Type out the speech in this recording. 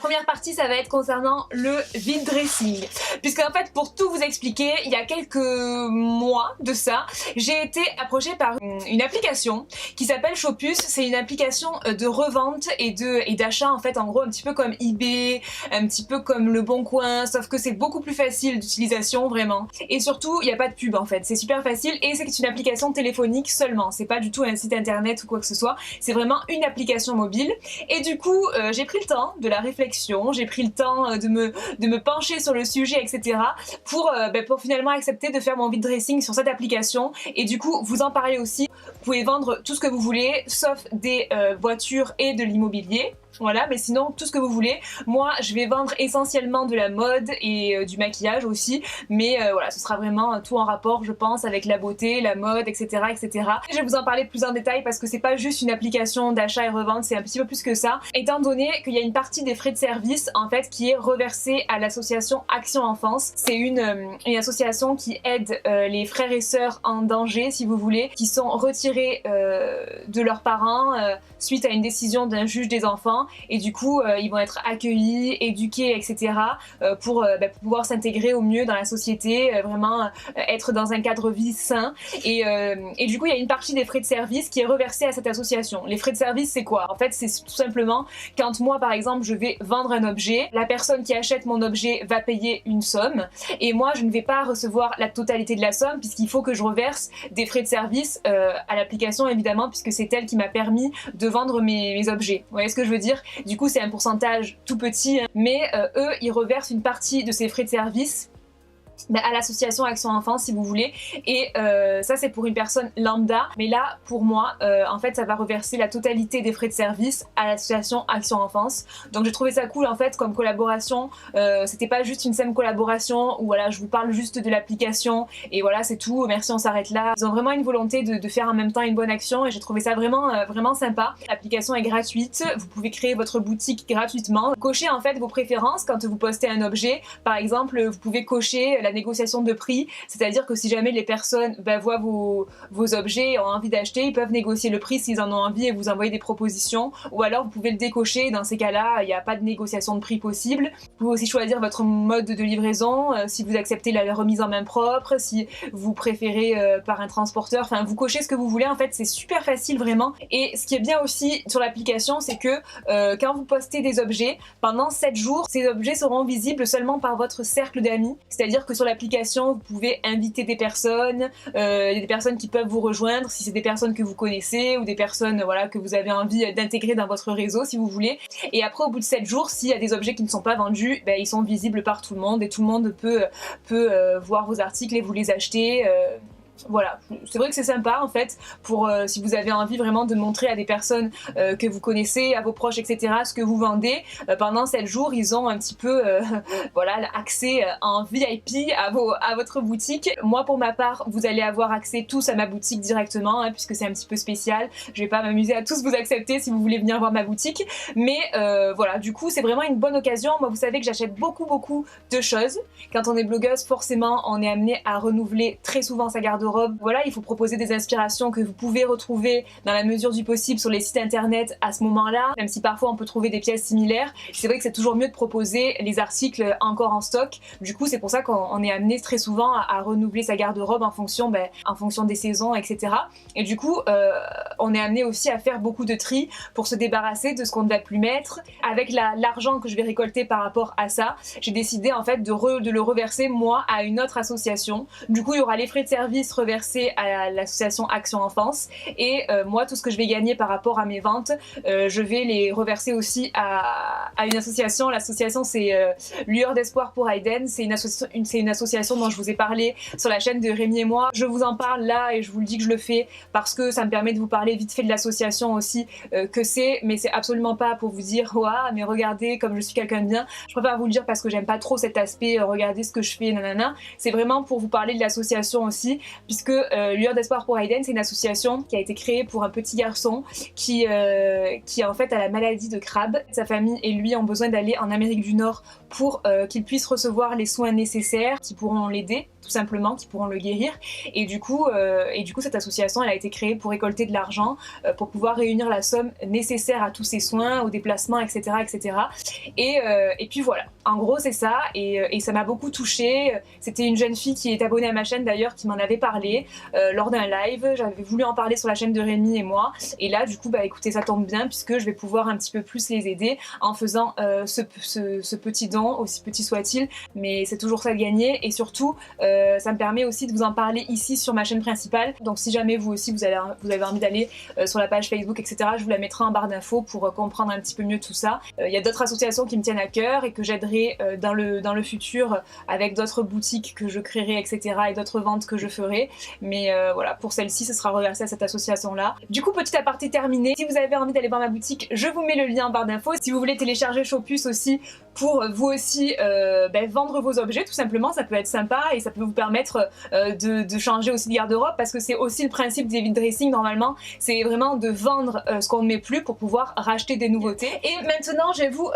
Première partie, ça va être concernant le vide dressing. Puisque en fait, pour tout vous expliquer, il y a quelques mois de ça, j'ai été approchée par une application qui s'appelle Shopus. C'est une application de revente et d'achat en fait, en gros un petit peu comme eBay, un petit peu comme Le Bon Coin, sauf que c'est beaucoup plus facile d'utilisation vraiment. Et surtout, il n'y a pas de pub en fait, c'est super facile et c'est une application téléphonique seulement. C'est pas du tout un site internet ou quoi que ce soit, c'est vraiment une application mobile. Et du coup, j'ai pris le temps de la réflexion, j'ai pris le temps de me pencher sur le sujet, etc. pour finalement accepter de faire mon vide dressing sur cette application et du coup vous en parler aussi. Vous pouvez vendre tout ce que vous voulez, sauf des voitures et de l'immobilier. Voilà, mais sinon tout ce que vous voulez. Moi je vais vendre essentiellement de la mode et du maquillage aussi, mais voilà, ce sera vraiment tout en rapport je pense avec la beauté, la mode, etc. etc. Je vais vous en parler plus en détail parce que c'est pas juste une application d'achat et revente, c'est un petit peu plus que ça, étant donné qu'il y a une partie des frais de service en fait qui est reversée à l'association Action Enfance. C'est une association qui aide les frères et sœurs en danger si vous voulez, qui sont retirés de leurs parents suite à une décision d'un juge des enfants. Et du coup ils vont être accueillis, éduqués, etc. pour pouvoir s'intégrer au mieux dans la société, vraiment être dans un cadre vie sain. Et du coup il y a une partie des frais de service qui est reversée à cette association. Les frais de service c'est quoi? En fait c'est tout simplement quand moi par exemple je vais vendre un objet, la personne qui achète mon objet va payer une somme et moi je ne vais pas recevoir la totalité de la somme puisqu'il faut que je reverse des frais de service à l'application évidemment, puisque c'est elle qui m'a permis de vendre mes objets. Vous voyez ce que je veux dire? Du coup c'est un pourcentage tout petit, mais eux ils reversent une partie de ces frais de service à l'association Action Enfance si vous voulez, et ça c'est pour une personne lambda, mais là pour moi en fait ça va reverser la totalité des frais de service à l'association Action Enfance. Donc j'ai trouvé ça cool en fait comme collaboration, c'était pas juste une simple collaboration où voilà je vous parle juste de l'application et voilà c'est tout, merci on s'arrête là. Ils ont vraiment une volonté de faire en même temps une bonne action et j'ai trouvé ça vraiment vraiment sympa. L'application est gratuite, vous pouvez créer votre boutique gratuitement, cocher en fait vos préférences quand vous postez un objet. Par exemple vous pouvez cocher la négociation de prix, c'est-à-dire que si jamais les personnes voient vos objets et ont envie d'acheter, ils peuvent négocier le prix s'ils en ont envie et vous envoyer des propositions, ou alors vous pouvez le décocher, dans ces cas-là il n'y a pas de négociation de prix possible. Vous pouvez aussi choisir votre mode de livraison, si vous acceptez la remise en main propre, si vous préférez par un transporteur, enfin vous cochez ce que vous voulez en fait, c'est super facile vraiment. Et ce qui est bien aussi sur l'application c'est que quand vous postez des objets, pendant 7 jours, ces objets seront visibles seulement par votre cercle d'amis, c'est-à-dire que sur l'application, vous pouvez inviter des personnes, il y a des personnes qui peuvent vous rejoindre si c'est des personnes que vous connaissez ou des personnes voilà, que vous avez envie d'intégrer dans votre réseau si vous voulez. Et après au bout de 7 jours, s'il y a des objets qui ne sont pas vendus, ils sont visibles par tout le monde et tout le monde peut voir vos articles et vous les acheter. Voilà, c'est vrai que c'est sympa en fait pour si vous avez envie vraiment de montrer à des personnes que vous connaissez, à vos proches, etc. ce que vous vendez. Pendant 7 jours ils ont un petit peu voilà, accès en VIP à votre boutique. Moi pour ma part vous allez avoir accès tous à ma boutique directement puisque c'est un petit peu spécial. Je vais pas m'amuser à tous vous accepter si vous voulez venir voir ma boutique, mais voilà, du coup c'est vraiment une bonne occasion. Moi vous savez que j'achète beaucoup de choses. Quand on est blogueuse forcément on est amené à renouveler très souvent sa garde-robe. Voilà, il faut proposer des inspirations que vous pouvez retrouver dans la mesure du possible sur les sites internet à ce moment-là, même si parfois on peut trouver des pièces similaires. C'est vrai que c'est toujours mieux de proposer les articles encore en stock. Du coup c'est pour ça qu'on est amené très souvent à renouveler sa garde-robe en fonction des saisons, etc. Et du coup on est amené aussi à faire beaucoup de tri pour se débarrasser de ce qu'on ne va plus mettre. Avec l'argent que je vais récolter par rapport à ça, j'ai décidé en fait de le reverser moi à une autre association. Du coup il y aura les frais de service reversés à l'association Action Enfance et moi tout ce que je vais gagner par rapport à mes ventes je vais les reverser aussi à une association. L'association c'est Lueur d'Espoir pour Aiden, c'est une association dont je vous ai parlé sur la chaîne de Rémi et moi. Je vous en parle là et je vous le dis que je le fais parce que ça me permet de vous parler vite fait de l'association aussi que c'est, mais c'est absolument pas pour vous dire ouah mais regardez comme je suis quelqu'un de bien. Je préfère vous le dire parce que j'aime pas trop cet aspect regardez ce que je fais nanana. C'est vraiment pour vous parler de l'association aussi puisque Lueur d'espoir pour Aiden, c'est une association qui a été créée pour un petit garçon qui en fait a la maladie de Crabbe. Sa famille et lui ont besoin d'aller en Amérique du Nord pour qu'il puisse recevoir les soins nécessaires qui pourront l'aider, tout simplement, qui pourront le guérir. Et du coup, cette association, elle a été créée pour récolter de l'argent, pour pouvoir réunir la somme nécessaire à tous ces soins, aux déplacements, etc. etc. Et puis voilà, en gros c'est ça, et ça m'a beaucoup touchée. C'était une jeune fille qui est abonnée à ma chaîne d'ailleurs qui m'en avait parlé lors d'un live. J'avais voulu en parler sur la chaîne de Rémi et moi, et là du coup bah écoutez, ça tombe bien puisque je vais pouvoir un petit peu plus les aider en faisant ce petit don, aussi petit soit-il, mais c'est toujours ça de gagner. Et surtout ça me permet aussi de vous en parler ici sur ma chaîne principale. Donc si jamais vous aussi vous avez envie d'aller sur la page Facebook, etc., je vous la mettrai en barre d'infos pour comprendre un petit peu mieux tout ça. Il y a d'autres associations qui me tiennent à cœur et que j'aiderai dans le futur avec d'autres boutiques que je créerai, etc., et d'autres ventes que je ferai. Mais voilà, pour celle-ci, ce sera reversé à cette association-là. Du coup, petit aparté terminé. Si vous avez envie d'aller voir ma boutique, je vous mets le lien en barre d'infos. Si vous voulez télécharger Shopus aussi pour vous aussi vendre vos objets, tout simplement, ça peut être sympa et ça peut vous permettre de changer aussi de garde-robe, parce que c'est aussi le principe des vide dressing normalement, c'est vraiment de vendre ce qu'on ne met plus pour pouvoir racheter des nouveautés. Et maintenant, je vais vous